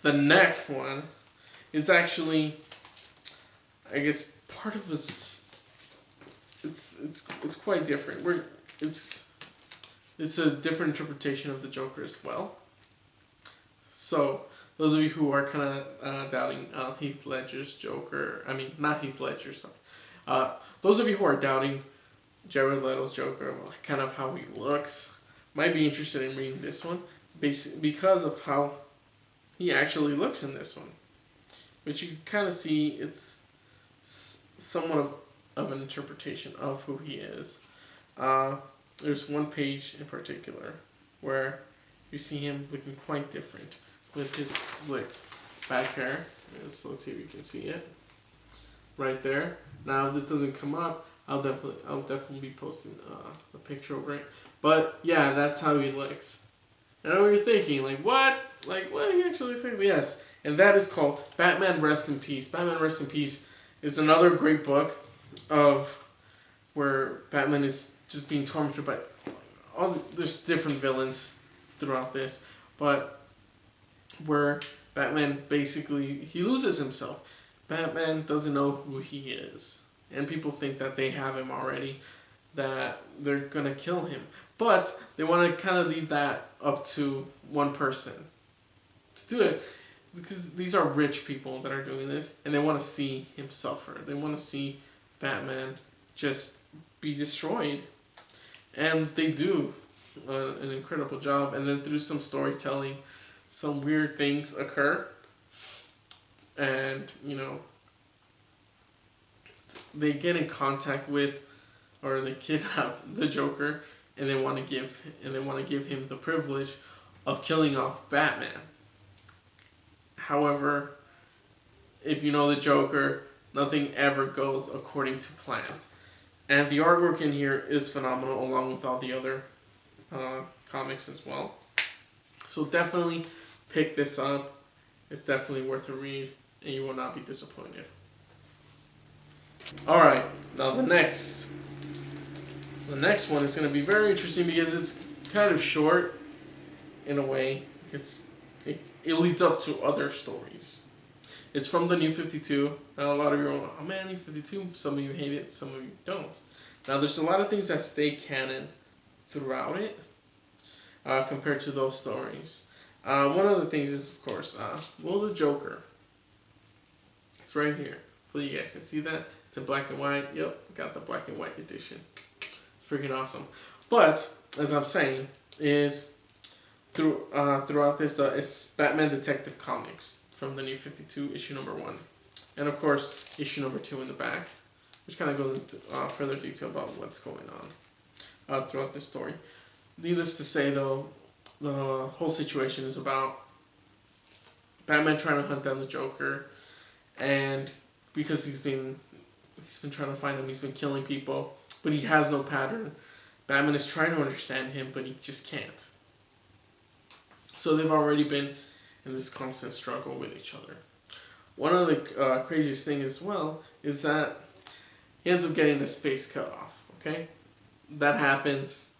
The next one is actually, I guess, part of this. It's quite different. It's a different interpretation of the Joker as well. So those of you who are kind of doubting Heath Ledger's Joker, I mean not Heath Ledger, sorry. Those of you who are doubting Jared Leto's Joker, kind of how he looks, might be interested in reading this one, because of how he actually looks in this one, which you can kind of see it's somewhat of an interpretation of who he is. There's one page in particular where you see him looking quite different with his slick back hair. So let's see if you can see it right there. Now if this doesn't come up, I'll definitely be posting a picture over it. But yeah, that's how he looks. I know what you're thinking, like what? Like what he actually looks like? Yes, and that is called Batman Rest in Peace. Batman Rest in Peace is another great book of where Batman is just being tormented by there's different villains throughout this, but where Batman basically he loses himself. Batman doesn't know who he is, and people think that they have him already, that they're gonna kill him, but they want to kind of leave that up to one person to do it, because these are rich people that are doing this, and they want to see him suffer. They want to see Batman just be destroyed, and they do an incredible job. And then through some storytelling, some weird things occur, and they get in contact with, or they kidnap the Joker, and they want to give him the privilege of killing off Batman. However, if you know the Joker, nothing ever goes according to plan. And the artwork in here is phenomenal, along with all the other comics as well. So definitely pick this up. It's definitely worth a read, and you will not be disappointed. Alright, now the next one is going to be very interesting because it's kind of short in a way. It leads up to other stories. It's from the New 52. Now a lot of you are like, oh man, New 52. Some of you hate it, some of you don't. Now there's a lot of things that stay canon throughout it compared to those stories. One of the things is, of course, the Joker. It's right here. Hopefully you guys can see that. It's in black and white. Yep, got the black and white edition. It's freaking awesome. But, as I'm saying, is throughout this, it's Batman Detective Comics from the New 52, issue number 1. And, of course, issue number 2 in the back, which kind of goes into further detail about what's going on throughout this story. Needless to say, though, the whole situation is about Batman trying to hunt down the Joker, and because he's been trying to find him, he's been killing people, but he has no pattern. Batman is trying to understand him, but he just can't. So they've already been in this constant struggle with each other. One of the craziest things as well is that he ends up getting his face cut off, okay? That happens.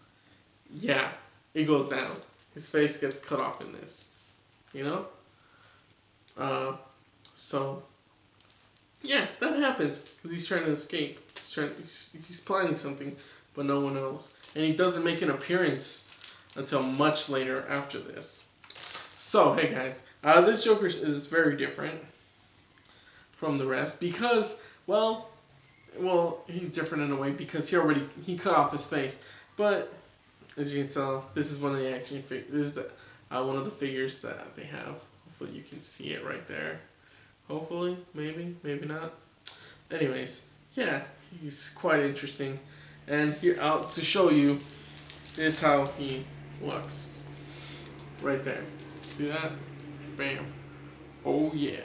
Yeah, it goes down. His face gets cut off in this, So, yeah, that happens because he's trying to escape. He's planning something, but no one knows. And he doesn't make an appearance until much later after this. So, hey guys, this Joker is very different from the rest because, well, he's different in a way because he cut off his face. But as you can tell, this is one of the action figures. This is one of the figures that they have. Hopefully, you can see it right there. Hopefully, maybe not. Anyways, yeah, he's quite interesting. And here, out to show you, is how he looks. Right there. See that? Bam. Oh yeah.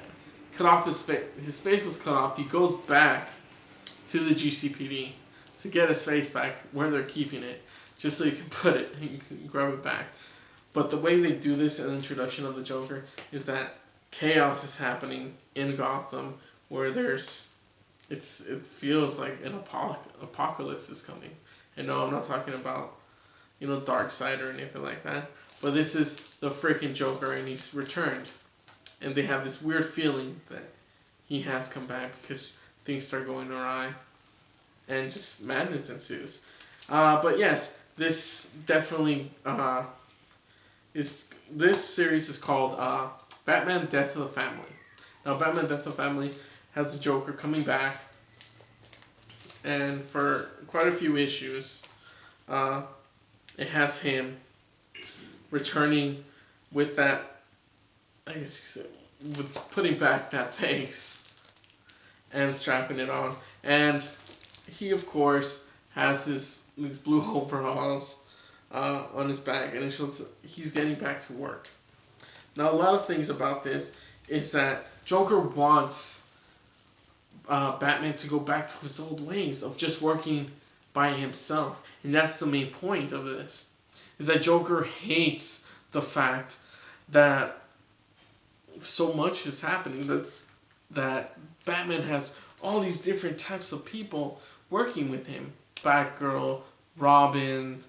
Cut off his face. His face was cut off. He goes back to the GCPD to get his face back where they're keeping it, just so you can put it, you can grab it back. But the way they do this in the introduction of the Joker is that chaos is happening in Gotham, where it feels like an apocalypse is coming. And no, I'm not talking about, Darkseid or anything like that. But this is the freaking Joker, and he's returned. and they have this weird feeling that he has come back because things start going awry, and just madness ensues. But yes, this definitely is. This series is called Batman: Death of the Family. Now, Batman: Death of the Family has the Joker coming back, and for quite a few issues, it has him returning with that. I guess you could say, with putting back that face and strapping it on, and he of course has these blue overalls on his back, and it shows he's getting back to work. Now, a lot of things about this is that Joker wants Batman to go back to his old ways of just working by himself, and that's the main point of this. Is that Joker hates the fact that so much is happening. That Batman has all these different types of people working with him. Batgirl, Robin,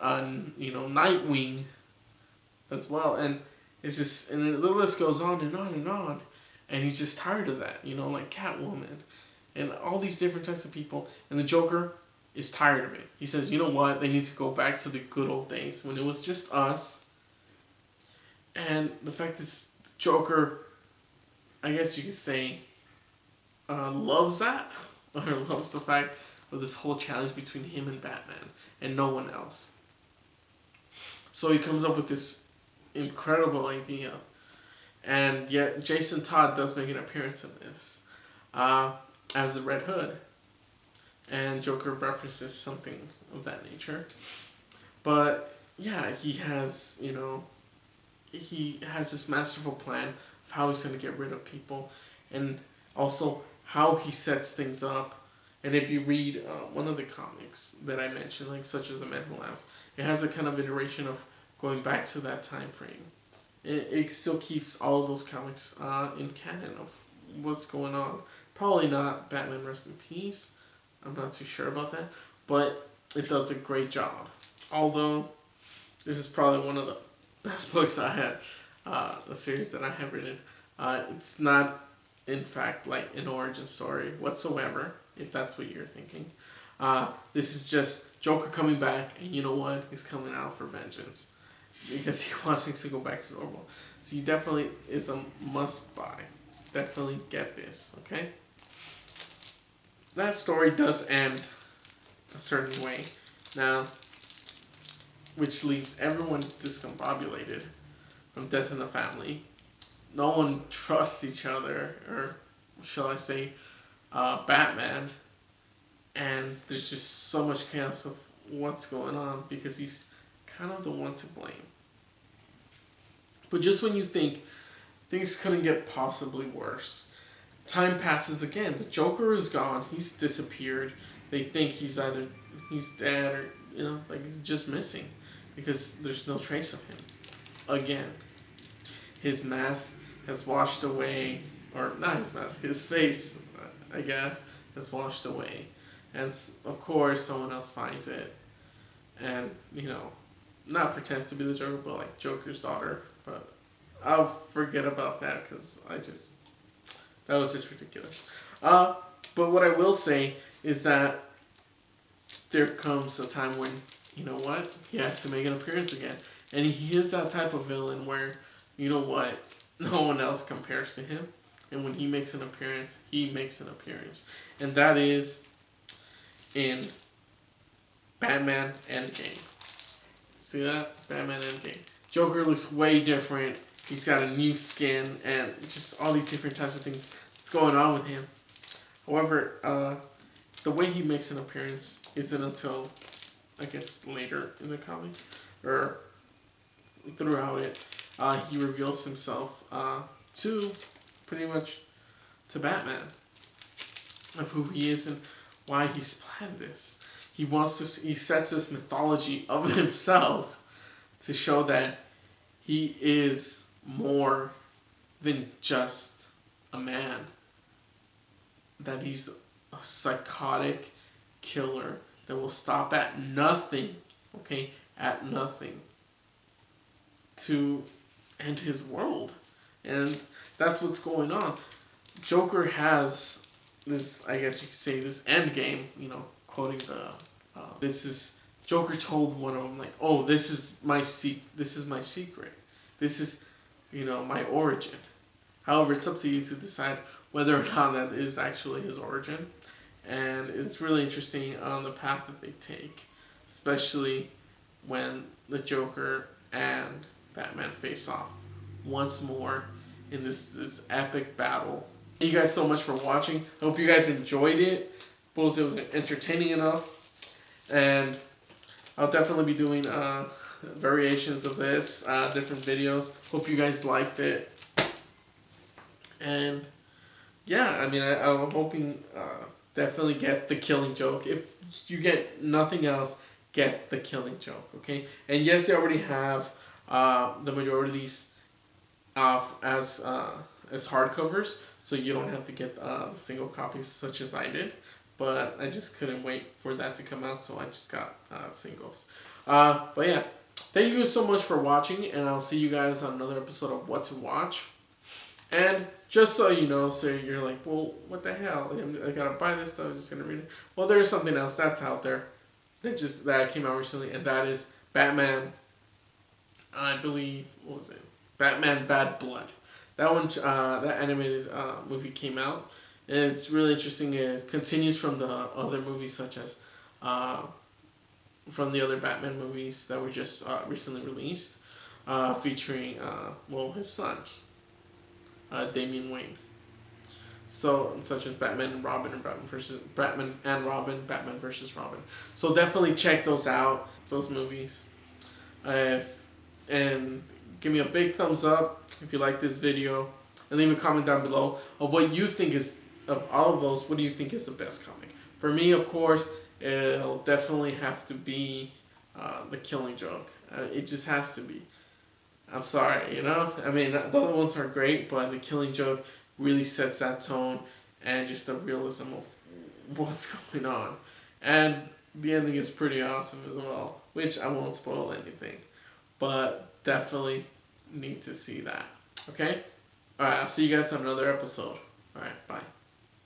Nightwing as well, and it's just, and the list goes on and on and on, and he's just tired of that, like Catwoman, and all these different types of people, and the Joker is tired of it. He says, you know what, they need to go back to the good old days when it was just us, and the fact is, Joker, I guess you could say, loves that, or loves the fact of this whole challenge between him and Batman, and no one else. So he comes up with this incredible idea, and yet Jason Todd does make an appearance in this as the Red Hood, and Joker references something of that nature. But yeah, he has this masterful plan of how he's going to get rid of people, and also how he sets things up. And if you read one of the comics that I mentioned, like such as A Man Who Laughs, it has a kind of iteration of going back to that time frame. It still keeps all of those comics in canon of what's going on. Probably not Batman Rest in Peace. I'm not too sure about that. But it does a great job. Although, this is probably one of the best books I had, a series that I have written. It's not, in fact, like an origin story whatsoever, if that's what you're thinking. This is just Joker coming back, and you know what? He's coming out for vengeance. Because he wants things to go back to normal. So you definitely, it's a must buy. Definitely get this, okay? That story does end a certain way. Now, which leaves everyone discombobulated from Death in the Family. No one trusts each other, or shall I say, Batman. And there's just so much chaos of what's going on because he's kind of the one to blame. But just when you think things couldn't get possibly worse, time passes again. The Joker is gone. He's disappeared. They think he's dead or, he's just missing because there's no trace of him. Again, his mask has washed away, or not his mask, his face, I guess, has washed away. And of course, someone else finds it. And, not pretends to be the Joker, but like Joker's daughter. But I'll forget about that because that was just ridiculous. But what I will say is that there comes a time when, you know what, he has to make an appearance again. And he is that type of villain where, you know what, no one else compares to him. And when he makes an appearance, he makes an appearance. And that is in Batman Endgame. See that? Batman Endgame. Joker looks way different. He's got a new skin and just all these different types of things that's going on with him. However, the way he makes an appearance isn't until, I guess, later in the comics, or throughout it. He reveals himself to Batman of who he is and why he's planned this. He sets this mythology of himself to show that he is more than just a man. That he's a psychotic killer that will stop at nothing, okay, at nothing, to end his world. And that's what's going on. Joker has this, I guess you could say, this end game. You know, quoting the, this is Joker told one of them like, "Oh, this is my this is my secret. This is, you know, my origin." However, it's up to you to decide whether or not that is actually his origin. And it's really interesting on the path that they take, especially when the Joker and Batman face off once more in this epic battle. Thank you guys so much for watching. I hope you guys enjoyed it. Suppose it was entertaining enough. And I'll definitely be doing variations of this, different videos. Hope you guys liked it. And yeah, I mean, I'm hoping definitely get the Killing Joke. If you get nothing else, get the Killing Joke, okay? And yes, they already have the majority of these as hardcovers, so you don't have to get the single copies such as I did. But I just couldn't wait for that to come out, so I just got singles. But yeah, thank you so much for watching, and I'll see you guys on another episode of What to Watch. And just so you know, so you're like, well, what the hell? I gotta buy this stuff. I'm just gonna read it. Well, there's something else that's out there that came out recently, and that is Batman. I believe, what was it? Batman Bad Blood. That one, that animated movie came out. And it's really interesting. It continues from the other movies, such as from the other Batman movies that were just recently released, featuring his son, Damian Wayne. So such as Batman and Robin, and Batman versus Robin. So definitely check those out, those movies, and give me a big thumbs up if you like this video, and leave a comment down below of what you think is. Of all of those, what do you think is the best comic? For me, of course, it'll definitely have to be The Killing Joke. It just has to be. I'm sorry, you know? I mean, the other ones are great, but The Killing Joke really sets that tone and just the realism of what's going on. And the ending is pretty awesome as well, which I won't spoil anything. But definitely need to see that. Okay? Alright, I'll see you guys on another episode. Alright, bye.